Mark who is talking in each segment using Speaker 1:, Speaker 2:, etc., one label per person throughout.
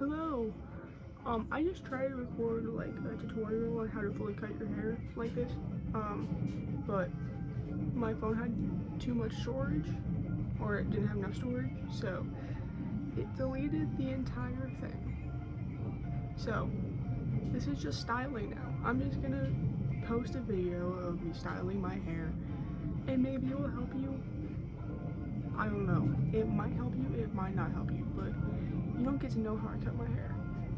Speaker 1: Hello. I just tried to record like a tutorial on how to fully cut your hair like this. But my phone had too much storage, or it didn't have enough storage, so it deleted the entire thing. So this is just styling now. I'm just gonna post a video of me styling my hair, and maybe it will help you. I don't know. It might help you, it might not help you, but you don't get to know how I cut my hair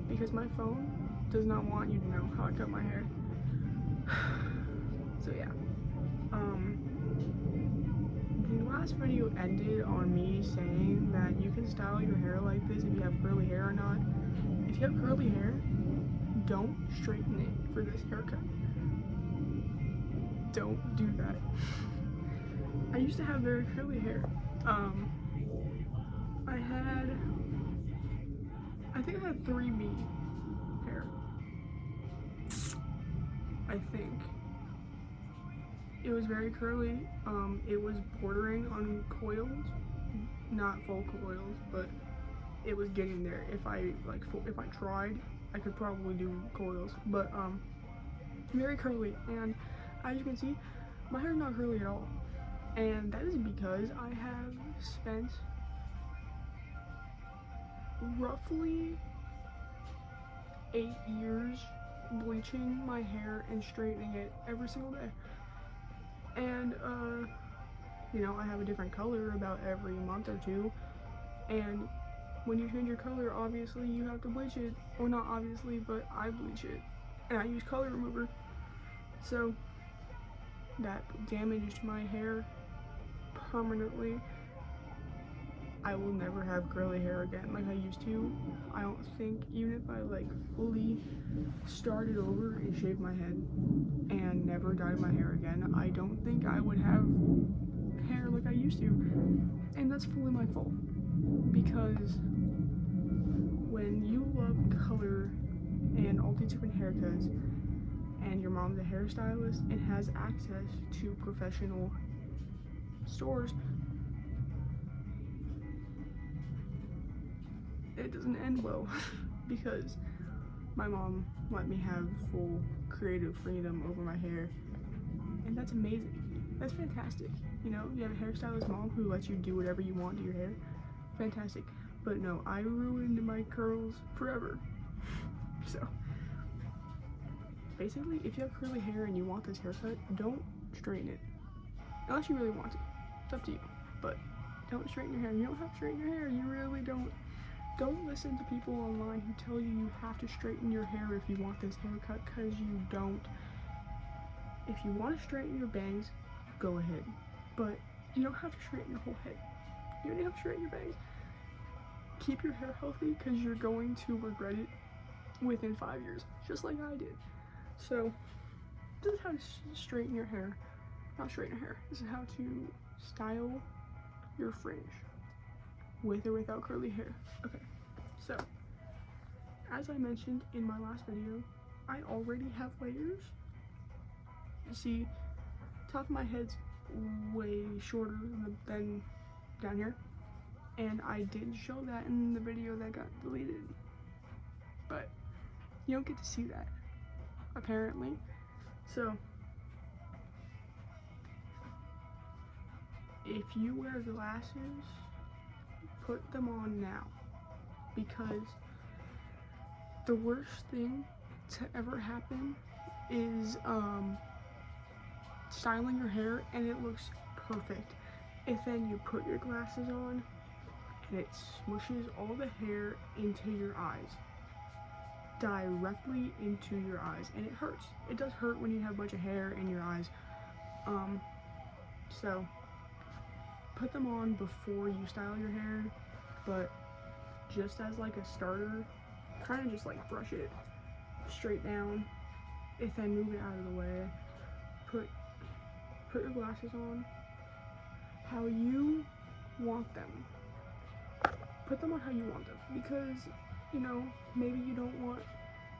Speaker 1: because my phone does not want you to know how I cut my hair. So yeah. The last video ended on me saying that you can style your hair like this if you have curly hair or not. If you have curly hair, don't straighten it for this haircut. Don't do that. I used to have very curly hair. I think I had 3B hair. I think. It was very curly. It was bordering on coils, not full coils, but it was getting there. If I tried, I could probably do coils, but very curly. And as you can see, my hair is not curly at all, and that is because I have spent roughly 8 years bleaching my hair and straightening it every single day. And you know, I have a different color about every month or two, and when you change your color, obviously you have to bleach it, or not obviously, but I bleach it, and I use color remover, so that damaged my hair permanently. I will never have curly hair again like I used to. I don't think, even if I like fully started over and shaved my head and never dyed my hair again, I don't think I would have hair like I used to. And that's fully my fault, because when you love color and all these different haircuts, and your mom's a hairstylist and has access to professional stores, it doesn't end well because my mom let me have full creative freedom over my hair, and that's amazing. That's fantastic. You know, you have a hairstylist mom who lets you do whatever you want to your hair. Fantastic. But no, I ruined my curls forever. So basically, if you have curly hair and you want this haircut, don't straighten it unless you really want to. It's up to you, but don't straighten your hair. You don't have to straighten your hair. You really don't. Don't listen to people online who tell you you have to straighten your hair if you want this haircut, because you don't. If you want to straighten your bangs, go ahead, but you don't have to straighten your whole head. You don't have to straighten your bangs. Keep your hair healthy, because you're going to regret it within 5 years, just like I did. So this is how to straighten your hair. Not straighten your hair. This is how to style your fringe with or without curly hair. Okay, so as I mentioned in my last video, I already have layers. You see, top of my head's way shorter than down here, and I did show that in the video that got deleted, but you don't get to see that apparently. So if you wear glasses, put them on now, because the worst thing to ever happen is styling your hair and it looks perfect, if then you put your glasses on and it smushes all the hair into your eyes, directly into your eyes, and it hurts. It does hurt when you have a bunch of hair in your eyes. So put them on before you style your hair, but just as like a starter, kind of just like brush it straight down, and then move it out of the way. Put your glasses on how you want them. Put them on how you want them, because, you know, maybe you don't want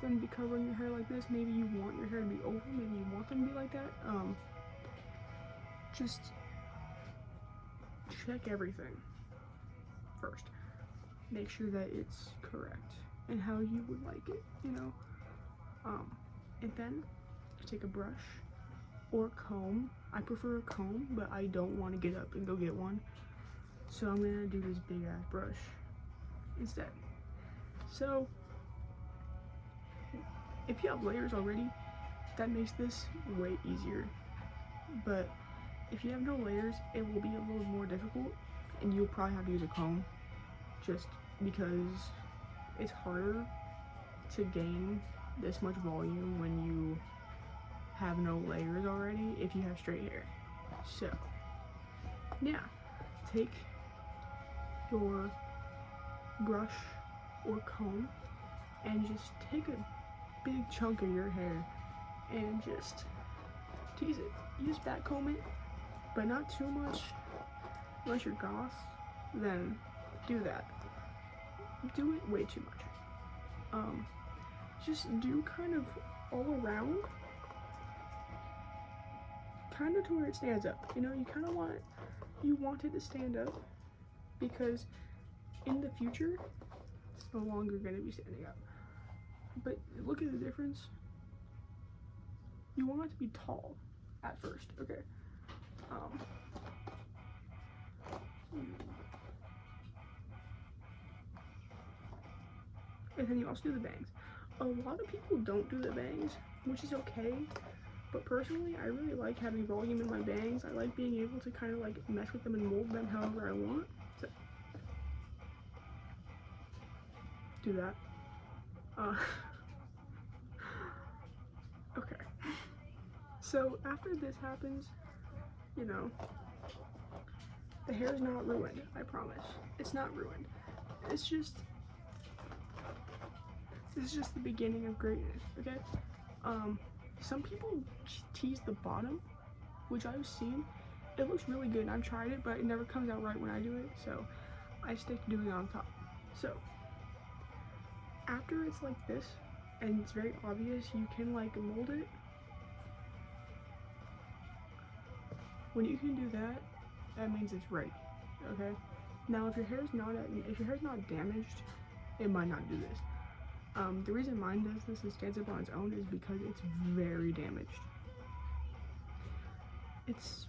Speaker 1: them to be covering your hair like this. Maybe you want your hair to be over. Maybe you want them to be like that. Just check everything first. Make sure that it's correct. and how you would like it, you know. And then take a brush or comb. I prefer a comb, but I don't want to get up and go get one, so I'm gonna do this big ass brush instead. So if you have layers already, that makes this way easier, but if you have no layers, it will be a little more difficult, and you'll probably have to use a comb just because it's harder to gain this much volume when you have no layers already if you have straight hair. So yeah, take your brush or comb and just take a big chunk of your hair and just tease it. You just back comb it, but not too much. Unless you're goth, then do that. Do it way too much. Just do kind of all around, kind of to where it stands up. You know, you kind of want it to stand up, because in the future it's no longer going to be standing up. But look at the difference. You want it to be tall at first, okay? And then you also do the bangs. A lot of people don't do the bangs, which is okay, but personally I really like having volume in my bangs. I like being able to kind of like mess with them and mold them however I want. So do that. Okay. So after this happens, you know, the hair is not ruined, I promise. It's not ruined. This is just the beginning of greatness, okay? Some people tease the bottom, which I've seen. It looks really good, and I've tried it, but it never comes out right when I do it, so I stick to doing it on top. So after it's like this, and it's very obvious, you can like mold it. When you can do that, that means it's ready, okay? Now if your hair's not damaged, it might not do this. The reason mine does this and stands up on its own is because it's very damaged. It's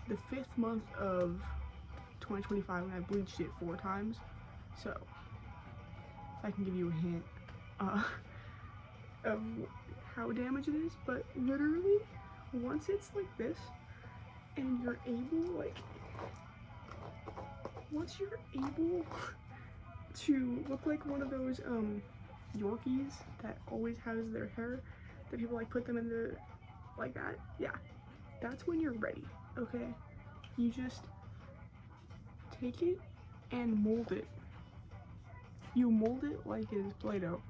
Speaker 1: the 5th month of 2025 and I bleached it 4 times, so I can give you a hint of how damaged it is. But literally, once it's like this, and you're able, once you're able to look like one of those Yorkies that always has their hair, that people like put them in the, like that, yeah, that's when you're ready, okay? You just take it and mold it. You mold it like it is Play-Doh,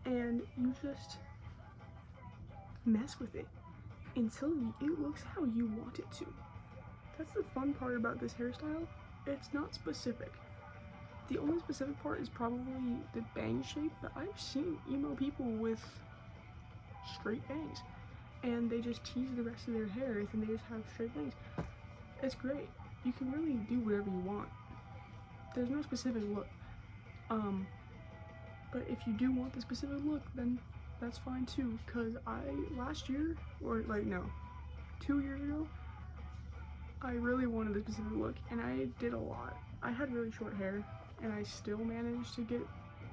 Speaker 1: and you just mess with it until it looks how you want it to. That's the fun part about this hairstyle. It's not specific. The only specific part is probably the bang shape, but I've seen emo people with straight bangs, and they just tease the rest of their hair and they just have straight bangs. It's great. You can really do whatever you want. There's no specific look. But if you do want the specific look, then that's fine too, because last year, or like no, 2 years ago, I really wanted the specific look, and I did a lot. I had really short hair, and I still managed to get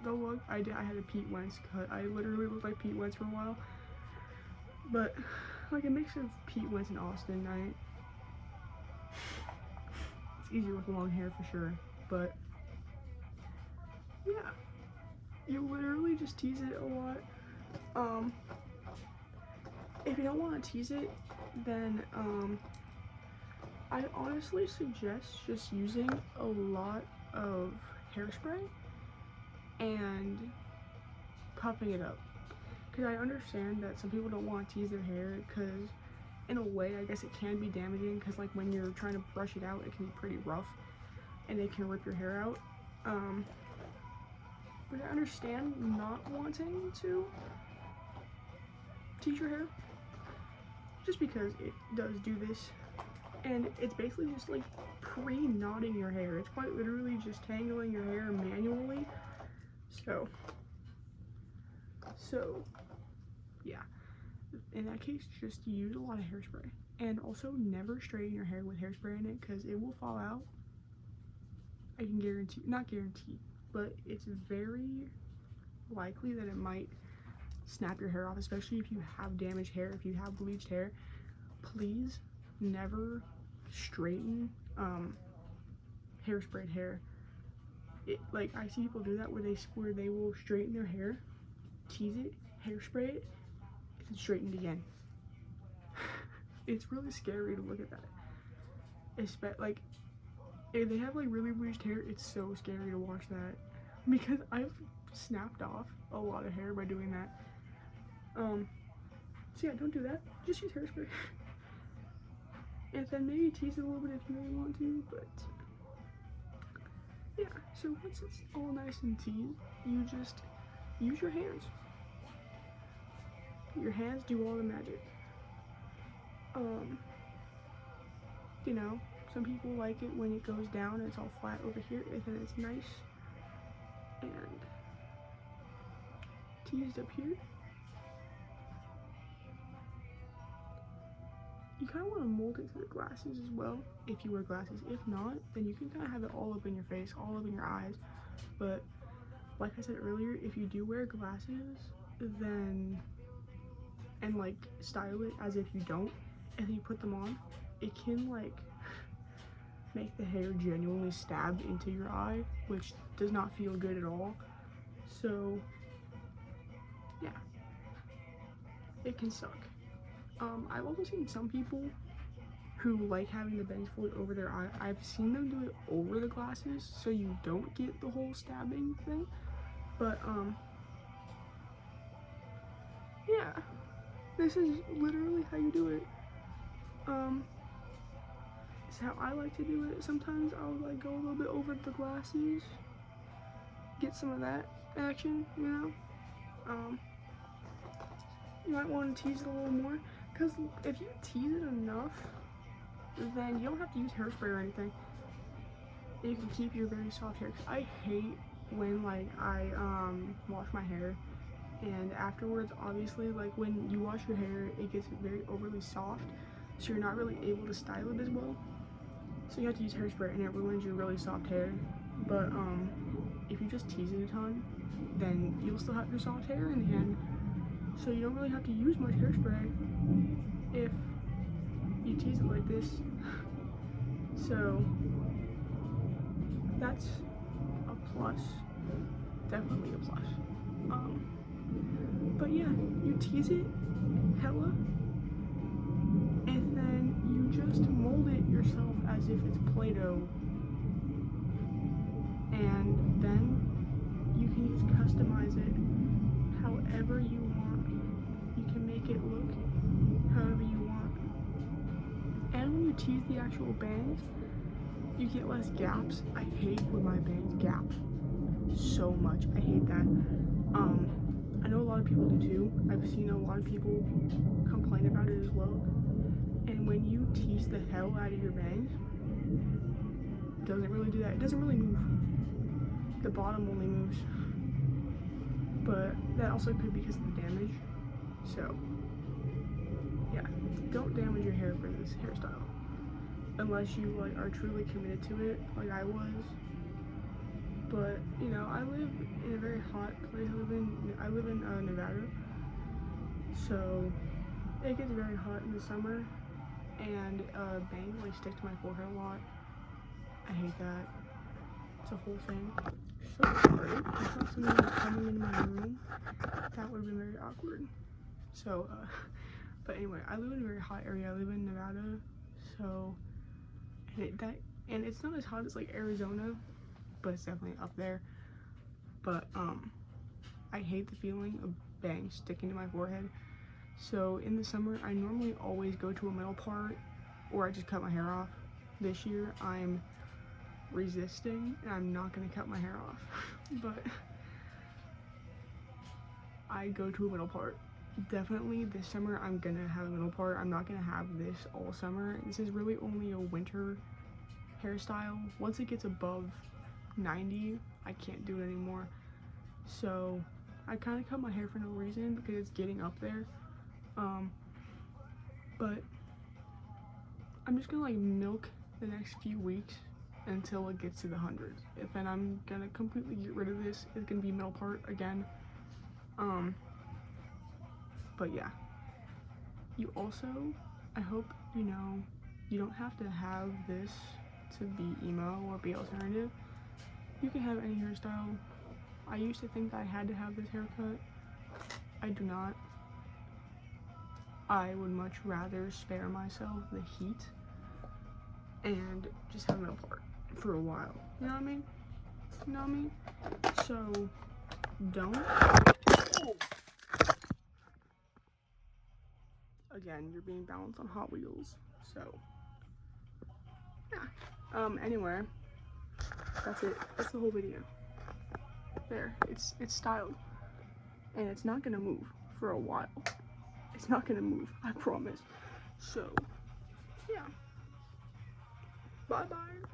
Speaker 1: the look. I had a Pete Wentz cut. I literally looked like Pete Wentz for a while, but like a mix of Pete Wentz and Austin. It's easier with long hair for sure, but yeah, you literally just tease it a lot. If you don't want to tease it, then I honestly suggest just using a lot of hairspray and puffing it up, because I understand that some people don't want to tease their hair, because in a way I guess it can be damaging, because like when you're trying to brush it out, it can be pretty rough and it can rip your hair out. But I understand not wanting to tease your hair, just because it does do this, and it's basically just like pre-knotting your hair. It's quite literally just tangling your hair manually. So So yeah, in that case, just use a lot of hairspray. And also never straighten your hair with hairspray in it, because it will fall out. I can guarantee, not guarantee, but it's very likely that it might snap your hair off, especially if you have damaged hair, if you have bleached hair. Please never straighten hairsprayed hair. Like, I see people do that where they will straighten their hair, tease it, hairspray it, and then straighten it again. It's really scary to look at that. Like, if they have like really bleached hair, it's so scary to watch that, because I've snapped off a lot of hair by doing that. So yeah, don't do that. Just use hairspray. And then maybe tease it a little bit if you really want to, but yeah. So once it's all nice and teased, you just use your hands. Your hands do all the magic. You know, some people like it when it goes down and it's all flat over here, and then it's nice and teased up here. You kind of want to mold it to the glasses as well, if you wear glasses. If not, then you can kind of have it all up in your face, all up in your eyes. But like I said earlier, if you do wear glasses, then, and like style it as if you don't, and then you put them on, it can like make the hair genuinely stab into your eye, which does not feel good at all. So yeah, it can suck. I've also seen some people who like having the bangs fold over their eye. I've seen them do it over the glasses, so you don't get the whole stabbing thing. But yeah, this is literally how you do it. It's how I like to do it. Sometimes I'll like go a little bit over the glasses, get some of that action, you know. You might want to tease it a little more, because if you tease it enough, then you don't have to use hairspray or anything. You can keep your very soft hair. I hate when like I wash my hair, and afterwards, obviously, like when you wash your hair, it gets very overly soft, so you're not really able to style it as well. So you have to use hairspray, and it ruins your really soft hair. But if you just tease it a ton, then you'll still have your soft hair in the end. So you don't really have to use much hairspray if you tease it like this. So that's a plus, definitely a plus. But yeah, you tease it hella, and then you just mold it yourself as if it's Play-Doh, and then you can just customize it however you want. You can make it look however you want. And when you tease the actual bangs, you get less gaps. I hate when my bangs gap so much. I hate that. I know a lot of people do too. I've seen a lot of people complain about it as well. And when you tease the hell out of your bangs, it doesn't really do that. It doesn't really move. The bottom only moves. But that also could be because of the damage. So yeah, don't damage your hair for this hairstyle unless you like are truly committed to it, like I was. But you know, I live in a very hot place. I live in Nevada, so it gets very hot in the summer, and bangs like stick to my forehead a lot. I hate that. It's a whole thing. So sorry. I thought someone was coming into my room. That would have been very awkward. So, but anyway, I live in a very hot area. I live in Nevada, so and it's not as hot as like Arizona, but it's definitely up there. But I hate the feeling of bangs sticking to my forehead. So in the summer, I normally always go to a middle part, or I just cut my hair off. This year, I'm resisting, and I'm not gonna cut my hair off. But I go to a middle part. Definitely this summer I'm gonna have a middle part. I'm not gonna have this all summer. This is really only a winter hairstyle. Once it gets above 90, I can't do it anymore. So I kind of cut my hair for no reason because it's getting up there. But I'm just gonna like milk the next few weeks until it gets to the hundreds. Then I'm gonna completely get rid of this. It's gonna be middle part again. But yeah. You also, I hope you know, you don't have to have this to be emo or be alternative. You can have any hairstyle. I used to think that I had to have this haircut. I do not. I would much rather spare myself the heat and just have middle part for a while. You know what I mean? You know what I mean? So, don't. Again, you're being balanced on Hot Wheels. So, yeah. Anyway, that's it. That's the whole video. There. It's styled. And it's not gonna move for a while. It's not gonna move, I promise. So, yeah. Bye-bye.